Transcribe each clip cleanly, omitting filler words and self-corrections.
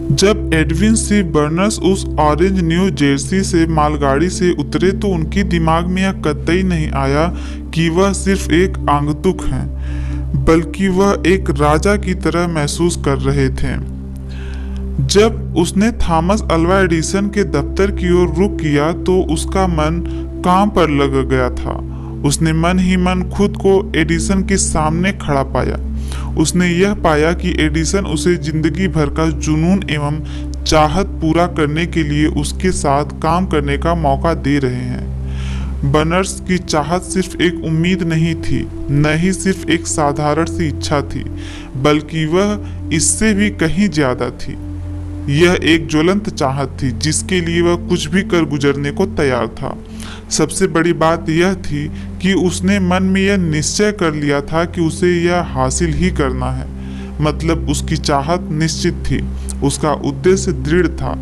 जब Edwin C burns उस orange new Jersey से मालगाड़ी से उतरे तो उनके दिमाग में यह कतई नहीं आया कि वह सिर्फ एक आगंतुक हैं, बल्कि वह एक राजा की तरह महसूस कर रहे थे। जब उसने थॉमस अल्वा एडिसन के दफ्तर की ओर रुख किया तो उसका मन काम पर लग गया था। उसने मन ही मन खुद को एडिसन के सामने खड़ा पाया। उसने यह पाया कि एडिसन उसे जिंदगी भर का जुनून एवं चाहत पूरा करने के लिए उसके साथ काम करने का मौका दे रहे हैं। बर्नस की चाहत सिर्फ एक उम्मीद नहीं थी, न ही सिर्फ एक साधारण सी इच्छा थी, बल्कि वह इससे भी कहीं ज्यादा थी। यह एक ज्वलंत चाहत थी जिसके लिए वह कुछ भी कर गुजरने को तैयार था। सबसे बड़ी बात यह थी कि उसने मन में यह निश्चय कर लिया था कि उसे यह हासिल ही करना है। मतलब उसकी चाहत निश्चित थी, उसका उद्देश्य दृढ़ था।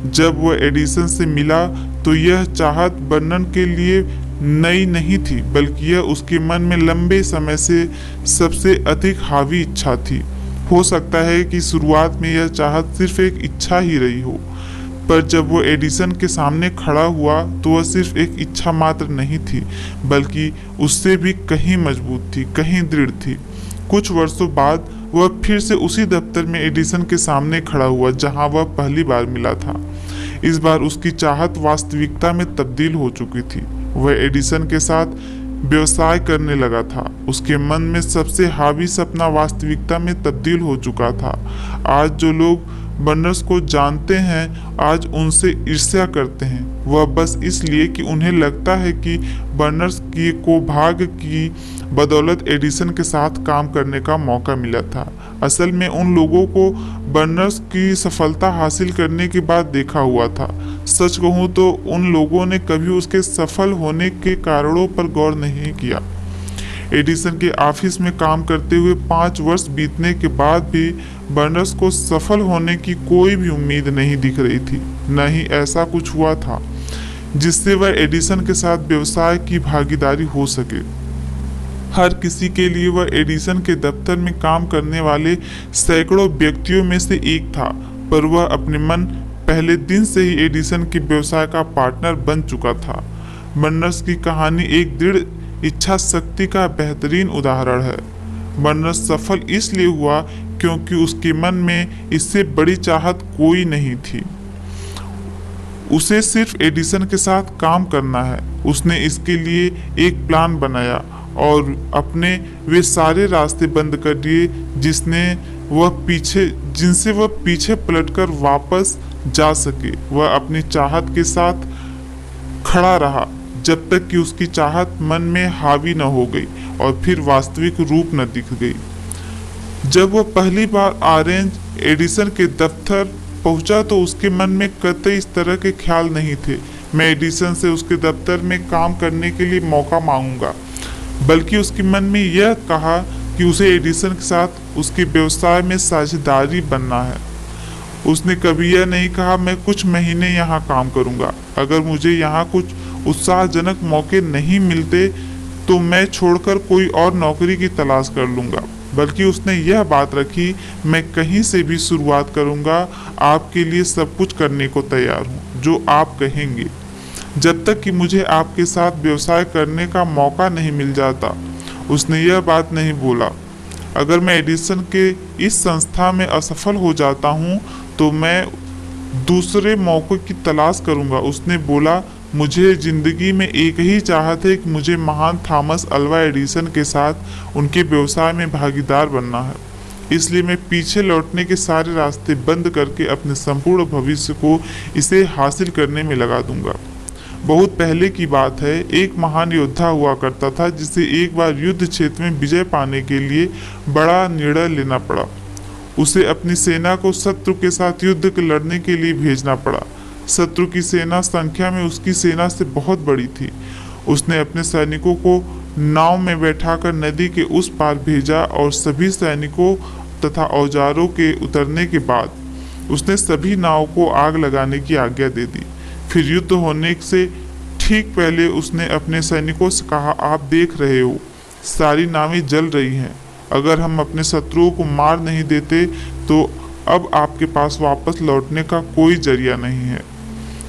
जब वह एडिसन से मिला तो यह चाहत बर्नन के लिए नई नहीं थी, बल्कि यह उसके मन में लंबे समय से सबसे अधिक हावी इच्छा थी। हो सकता है कि शुरुआत में यह चाहत सिर्फ एक इच्छा ही रही हो, पर जब वो एडिसन के सामने खड़ा हुआ तो वह सिर्फ एक इच्छा मात्र नहीं थी, बल्कि उससे भी कहीं मजबूत थी, कहीं दृढ़ थी। कुछ वर्षों बाद वह फिर से उसी दफ्तर में एडिसन के सामने खड़ा हुआ जहां वह पहली बार मिला था। इस बार उसकी चाहत वास्तविकता में तब्दील हो चुकी थी। वह एडिसन के साथ व्यवसाय करने लगा था। उसके मन में सबसे हावी सपना वास्तविकता में तब्दील हो चुका था। आज जो लोग बर्नस को जानते हैं आज उनसे ईर्ष्या करते हैं, वह बस इसलिए कि उन्हें लगता है कि बर्नस को भाग्य की बदौलत एडिसन के साथ काम करने का मौका मिला था। असल में उन लोगों को बर्नस की सफलता हासिल करने के बाद देखा हुआ था। सच कहूँ तो उन लोगों ने कभी उसके सफल होने के कारणों पर गौर नहीं किया। एडिसन के ऑफिस में काम करते हुए 5 वर्ष बीतने के बाद भी बर्नस को सफल होने की कोई भी उम्मीद नहीं दिख रही थी। न ही ऐसा कुछ हुआ था जिससे वह एडिसन के साथ व्यवसाय की भागीदारी हो सके। हर किसी के लिए वह एडिसन के दफ्तर में काम करने वाले सैकड़ों व्यक्तियों में से एक था, पर वह अपने मन पहले दिन से ही एडिसन के व्यवसाय का पार्टनर बन चुका था। बर्नस की कहानी एक दृढ़ इच्छा शक्ति का बेहतरीन उदाहरण है। बर्नस सफल इसलिए हुआ क्योंकि उसके मन में इससे बड़ी चाहत कोई नहीं थी। उसे सिर्फ एडिसन के साथ काम करना है। उसने इसके लिए एक प्लान बनाया और अपने वे सारे रास्ते बंद कर दिए जिनसे वह पीछे पलटकर वापस जा सके। वह अपनी चाहत के साथ खड़ा रहा जब तक कि उसकी चाहत मन में हावी न हो गई और फिर वास्तविक रूप न दिख गई। जब वह पहली बार ऑरेंज एडिसन के दफ्तर पहुंचा तो उसके मन में कतई इस तरह के ख्याल नहीं थे, मैं एडिसन से उसके दफ्तर में काम करने के लिए मौका मांगूंगा। बल्कि उसके मन में यह कहा कि उसे एडिसन के साथ उसके व्यवसाय में साझेदारी बनना है। उसने कभी यह नहीं कहा मैं कुछ महीने यहाँ काम करूंगा, अगर मुझे यहाँ कुछ उत्साहजनक मौके नहीं मिलते तो मैं छोड़कर कोई और नौकरी की तलाश कर लूंगा। बल्कि उसने यह बात रखी मैं कहीं से भी शुरुआत करूंगा, आपके लिए सब कुछ करने को तैयार हूँ जो आप कहेंगे, जब तक कि मुझे आपके साथ व्यवसाय करने का मौका नहीं मिल जाता। उसने यह बात नहीं बोला अगर मैं एडिसन के इस संस्था में असफल हो जाता हूँ तो मैं दूसरे मौके की तलाश करूंगा। उसने बोला मुझे जिंदगी में एक ही चाहत है कि मुझे महान थॉमस अल्वा एडिसन के साथ उनके व्यवसाय में भागीदार बनना है। इसलिए मैं पीछे लौटने के सारे रास्ते बंद करके अपने संपूर्ण भविष्य को इसे हासिल करने में लगा दूंगा। बहुत पहले की बात है, एक महान योद्धा हुआ करता था जिसे एक बार युद्ध क्षेत्र में विजय पाने के लिए बड़ा निर्णय लेना पड़ा। उसे अपनी सेना को शत्रु के साथ युद्ध लड़ने के लिए भेजना पड़ा। शत्रु की सेना संख्या में उसकी सेना से बहुत बड़ी थी। उसने अपने सैनिकों को नाव में बैठाकर नदी के उस पार भेजा और सभी सैनिकों तथा औजारों के उतरने के बाद उसने सभी नाव को आग लगाने की आज्ञा दे दी। फिर युद्ध होने से ठीक पहले उसने अपने सैनिकों से कहा आप देख रहे हो सारी नावें जल रही हैं। अगर हम अपने शत्रुओं को मार नहीं देते तो अब आपके पास वापस लौटने का कोई जरिया नहीं है।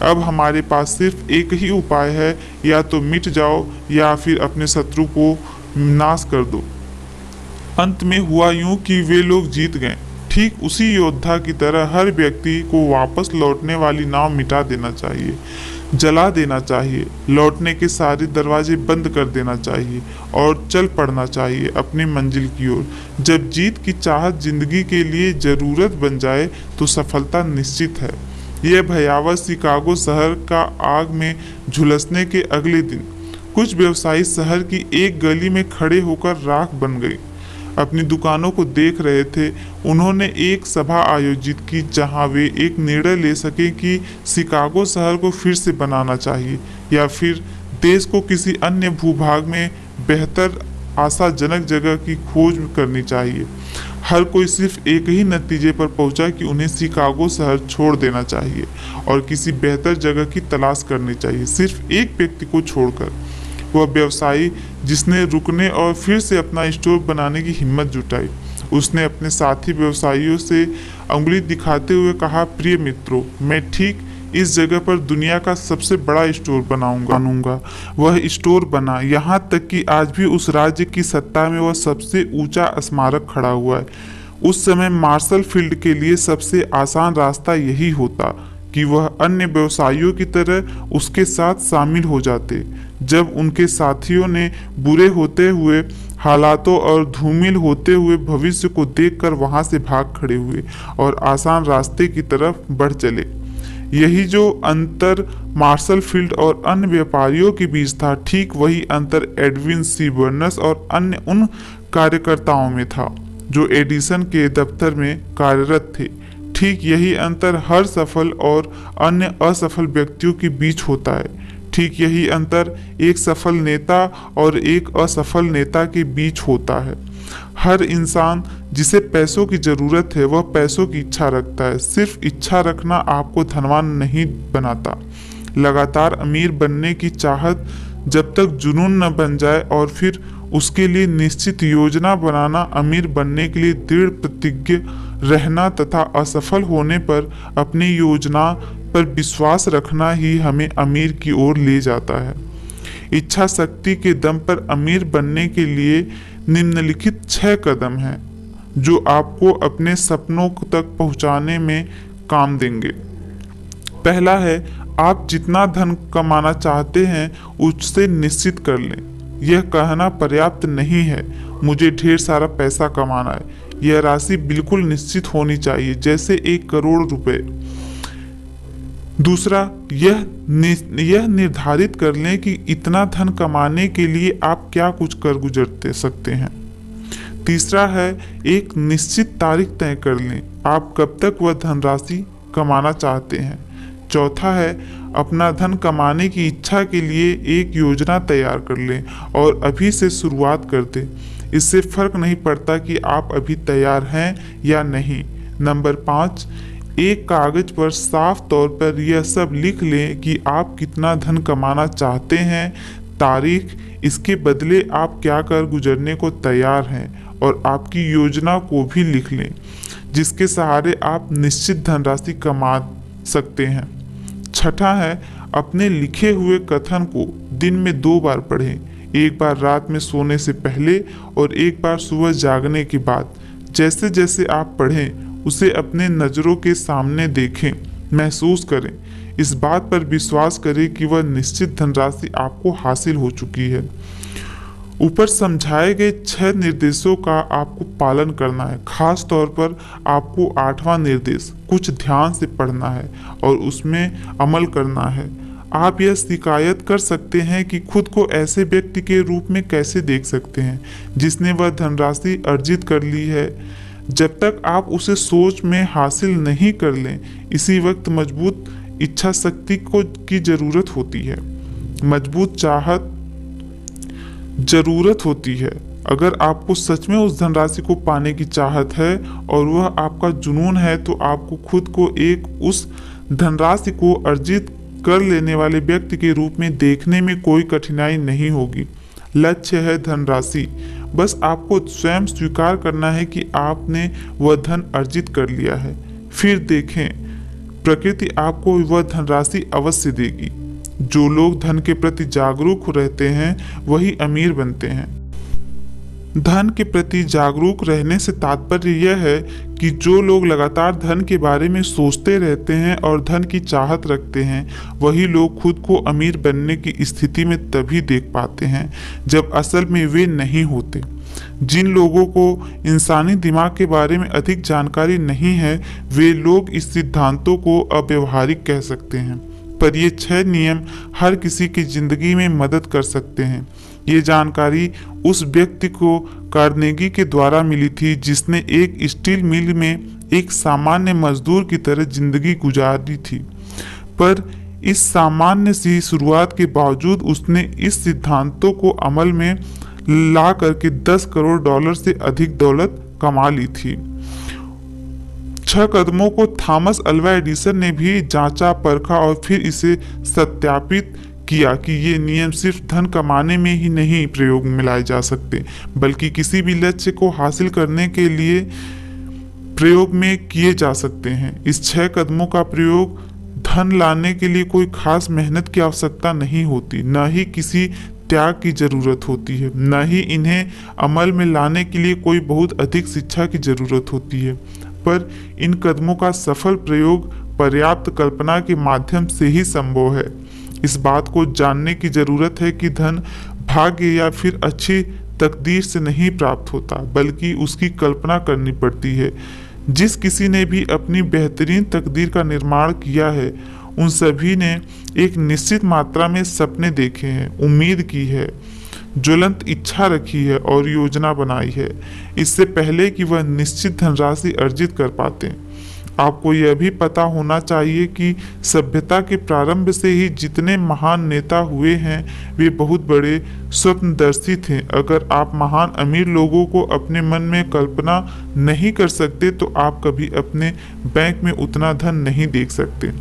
अब हमारे पास सिर्फ एक ही उपाय है, या तो मिट जाओ या फिर अपने शत्रु को नाश कर दो। अंत में हुआ यूं कि वे लोग जीत गए। ठीक उसी योद्धा की तरह हर व्यक्ति को वापस लौटने वाली नाव मिटा देना चाहिए, जला देना चाहिए, लौटने के सारे दरवाजे बंद कर देना चाहिए और चल पड़ना चाहिए अपनी मंजिल की ओर। जब जीत की चाहत जिंदगी के लिए जरूरत बन जाए तो सफलता निश्चित है। यह भयावह शिकागो शहर का आग में झुलसने के अगले दिन कुछ व्यवसायी शहर की एक गली में खड़े होकर राख बन गए। अपनी दुकानों को देख रहे थे। उन्होंने एक सभा आयोजित की जहां वे एक निर्णय ले सके कि शिकागो शहर को फिर से बनाना चाहिए या फिर देश को किसी अन्य भूभाग में बेहतर आशाजनक जगह की खोज करनी चाहिए। हर कोई सिर्फ एक ही नतीजे पर पहुंचा कि उन्हें शिकागो शहर छोड़ देना चाहिए और किसी बेहतर जगह की तलाश करनी चाहिए, सिर्फ एक व्यक्ति को छोड़कर। वह व्यवसायी जिसने रुकने और फिर से अपना स्टोर बनाने की हिम्मत जुटाई। उसने अपने साथी व्यवसायियों से उंगली दिखाते हुए कहा, प्रिय मित्रों, मैं ठीक इस जगह पर दुनिया का सबसे बड़ा स्टोर बनाऊंगा। वह स्टोर बना, यहाँ तक कि आज भी उस राज्य की सत्ता में वह सबसे ऊंचा स्मारक खड़ा हुआ है। उस समय मार्शल फील्ड के लिए सबसे आसान रास्ता यही होता कि वह अन्य व्यवसायियों की तरह उसके साथ शामिल हो जाते। जब उनके साथियों ने बुरे होते हुए हालातों और धूमिल होते हुए भविष्य को देखकर वहां से भाग खड़े हुए और आसान रास्ते की तरफ बढ़ चले। यही जो अंतर मार्शल फील्ड और अन्य व्यापारियों के बीच था, ठीक वही अंतर एडविन सी बर्नस और अन्य उन कार्यकर्ताओं में था जो एडिसन के दफ्तर में कार्यरत थे। ठीक यही अंतर हर सफल और अन्य असफल व्यक्तियों के बीच होता है। ठीक यही अंतर एक सफल नेता और एक असफल नेता के बीच होता है। हर इंसान जिसे पैसों की जरूरत है वह पैसों की इच्छा रखता है। सिर्फ इच्छा रखना आपको धनवान नहीं बनाता। लगातार अमीर बनने की चाहत जब तक जुनून न बन जाए और फिर उसके लिए निश्चित योजना बनाना, अमीर बनने के लिए दृढ़ प्रतिज्ञ रहना तथा असफल होने पर अपनी योजना पर विश्वास रखना ही हमें अमीर की ओर ले जाता है। इच्छा शक्ति के दम पर अमीर बनने के लिए निम्नलिखित 6 कदम हैं जो आपको अपने सपनों तक पहुंचाने में काम देंगे। पहला है, आप जितना धन कमाना चाहते हैं उससे निश्चित कर लें। यह कहना पर्याप्त नहीं है मुझे ढेर सारा पैसा कमाना है। यह राशि बिल्कुल निश्चित होनी चाहिए, जैसे 1 करोड़ रुपए। दूसरा, यह निर्धारित कर लें कि इतना धन कमाने के लिए आप क्या कुछ कर गुजरते सकते हैं। तीसरा है, एक निश्चित तारीख तय कर लें आप कब तक वह धनराशि कमाना चाहते हैं। चौथा है, अपना धन कमाने की इच्छा के लिए एक योजना तैयार कर लें और अभी से शुरुआत कर दें। इससे फर्क नहीं पड़ता कि आप अभी तैयार हैं या नहीं। नंबर 5, एक कागज पर साफ तौर पर यह सब लिख लें कि आप कितना धन कमाना चाहते हैं, तारीख, इसके बदले आप क्या कर गुजरने को तैयार हैं और आपकी योजना को भी लिख लें जिसके सहारे आप निश्चित धनराशि कमा सकते हैं। छठा है, अपने लिखे हुए कथन को दिन में 2 बार पढ़ें, एक बार रात में सोने से पहले और एक बार सुबह जागने के बाद। जैसे जैसे आप पढ़ें उसे अपने नज़रों के सामने देखें, महसूस करें, इस बात पर विश्वास करें कि वह निश्चित धनराशि आपको हासिल हो चुकी है। ऊपर समझाए गए 6 निर्देशों का आपको पालन करना है। खास तौर पर आपको 8वां निर्देश कुछ ध्यान से पढ़ना है और उसमें अमल करना है। आप यह शिकायत कर सकते हैं कि खुद को ऐसे व्यक्ति के रूप में कैसे देख सकते हैं जिसने वह धनराशि अर्जित कर ली है। जब तक आप उसे सोच में हासिल नहीं कर लें, इसी वक्त मजबूत इच्छा शक्ति की जरूरत होती है, मजबूत चाहत जरूरत होती है। अगर आपको सच में उस धनराशि को पाने की चाहत है और वह आपका जुनून है तो आपको खुद को एक उस धनराशि को अर्जित कर लेने वाले व्यक्ति के रूप में देखने में कोई कठिनाई नहीं होगी। लक्ष्य है धनराशि, बस आपको स्वयं स्वीकार करना है कि आपने वह धन अर्जित कर लिया है। फिर देखें, प्रकृति आपको वह धनराशि अवश्य देगी। जो लोग धन के प्रति जागरूक रहते हैं वही अमीर बनते हैं। धन के प्रति जागरूक रहने से तात्पर्य यह है कि जो लोग लगातार धन के बारे में सोचते रहते हैं और धन की चाहत रखते हैं, वही लोग खुद को अमीर बनने की स्थिति में तभी देख पाते हैं जब असल में वे नहीं होते। जिन लोगों को इंसानी दिमाग के बारे में अधिक जानकारी नहीं है, वे लोग इस सिद्धांतों को अव्यवहारिक कह सकते हैं, पर ये 6 नियम हर किसी की जिंदगी में मदद कर सकते हैं। ये जानकारी उस व्यक्ति को कार्नेगी के द्वारा मिली थी जिसने एक स्टील मिल में एक सामान्य मजदूर की तरह जिंदगी गुजारी थी, पर इस सामान्य सी शुरुआत के बावजूद उसने इस सिद्धांतों को अमल में ला करके 10 करोड़ डॉलर से अधिक दौलत कमा ली थी। 6 कदमों को थॉमस अल्वा एडिसन ने भी जांचा परखा और फिर इसे सत्यापित किया कि ये नियम सिर्फ धन कमाने में ही नहीं प्रयोग में लाए जा सकते, बल्कि किसी भी लक्ष्य को हासिल करने के लिए प्रयोग में किए जा सकते हैं। इस 6 कदमों का प्रयोग धन लाने के लिए कोई खास मेहनत की आवश्यकता नहीं होती, न ही किसी त्याग की जरूरत होती है, न ही इन्हें अमल में लाने के लिए कोई बहुत अधिक शिक्षा की जरूरत होती है, पर इन कदमों का सफल प्रयोग पर्याप्त कल्पना के माध्यम से ही संभव है। इस बात को जानने की जरूरत है कि धन भाग्य या फिर अच्छी तकदीर से नहीं प्राप्त होता, बल्कि उसकी कल्पना करनी पड़ती है। जिस किसी ने भी अपनी बेहतरीन तकदीर का निर्माण किया है, उन सभी ने एक निश्चित मात्रा में सपने देखे हैं, उम्मीद की है, ज्वलंत इच्छा रखी है और योजना बनाई है, इससे पहले कि वह निश्चित धनराशि अर्जित कर पाते। आपको यह भी पता होना चाहिए कि सभ्यता के प्रारंभ से ही जितने महान नेता हुए हैं वे बहुत बड़े स्वप्नदर्शी थे। अगर आप महान अमीर लोगों को अपने मन में कल्पना नहीं कर सकते तो आप कभी अपने बैंक में उतना धन नहीं देख सकते।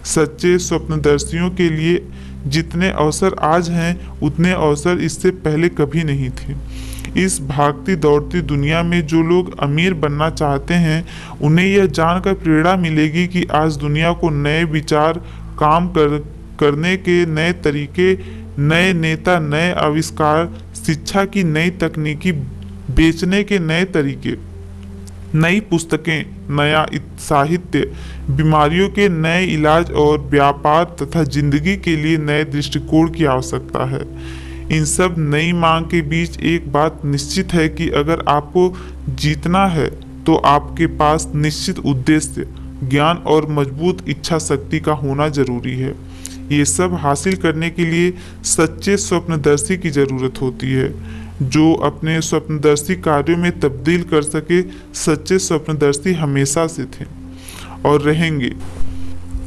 सच्चे स्वप्नदर्शियों के लिए जितने अवसर आज हैं उतने अवसर इससे पहले कभी नहीं थे। इस भागती दौड़ती दुनिया में जो लोग अमीर बनना चाहते हैं उन्हें यह जानकर प्रेरणा मिलेगी कि आज दुनिया को नए विचार, काम करने के नए तरीके, नए नेता, नए आविष्कार, शिक्षा की नई तकनीकी, बेचने के नए तरीके, नई पुस्तकें, नया साहित्य, बीमारियों के नए इलाज और व्यापार तथा जिंदगी के लिए नए दृष्टिकोण की आवश्यकता है। इन सब नई मांग के बीच एक बात निश्चित है कि अगर आपको जीतना है तो आपके पास निश्चित उद्देश्य, ज्ञान और मजबूत इच्छा शक्ति का होना जरूरी है। ये सब हासिल करने के लिए सच्चे स्वप्नदर्शी की जरूरत होती है, जो अपने स्वप्नदर्शी कार्यों में तब्दील कर सके। सच्चे स्वप्नदर्शी हमेशा से थे और रहेंगे।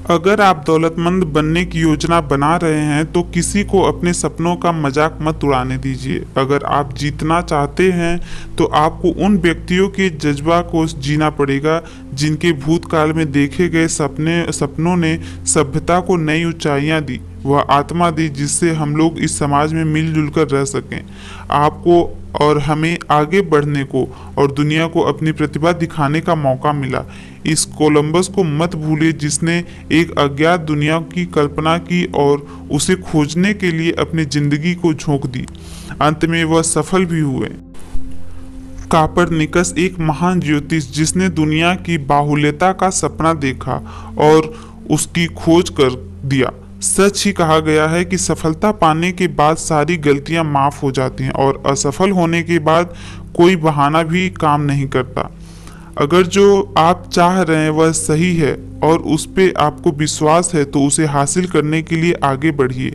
अगर आप दौलतमंद बनने की योजना बना रहे हैं तो किसी को अपने सपनों का मजाक मत उड़ाने दीजिए। अगर आप जीतना चाहते हैं तो आपको उन व्यक्तियों के जज्बा को जीना पड़ेगा जिनके भूतकाल में देखे गए सपनों ने सभ्यता को नई ऊंचाइयां दी, वह आत्मा दी जिससे हम लोग इस समाज में मिलजुल कर रह सकें। आपको और हमें आगे बढ़ने को और दुनिया को अपनी प्रतिभा दिखाने का मौका मिला। इस कोलंबस को मत भूलिए जिसने एक अज्ञात दुनिया की कल्पना की और उसे खोजने के लिए अपनी जिंदगी को झोंक दी। अंत में वह सफल भी हुए। कापरनिकस एक महान ज्योतिष जिसने दुनिया की बाहुल्यता का सपना देखा और उसकी खोज कर दिया। सच ही कहा गया है कि सफलता पाने के बाद सारी गलतियां माफ हो जाती हैं और असफल होने के बाद कोई बहाना भी काम नहीं करता। अगर जो आप चाह रहे हैं वह सही है और उस पे आपको विश्वास है तो उसे हासिल करने के लिए आगे बढ़िए।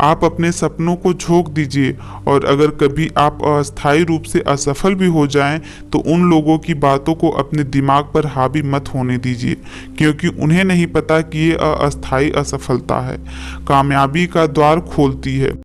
आप अपने सपनों को झोंक दीजिए और अगर कभी आप अस्थायी रूप से असफल भी हो जाएं तो उन लोगों की बातों को अपने दिमाग पर हावी मत होने दीजिए, क्योंकि उन्हें नहीं पता कि ये अस्थायी असफलता है कामयाबी का द्वार खोलती है।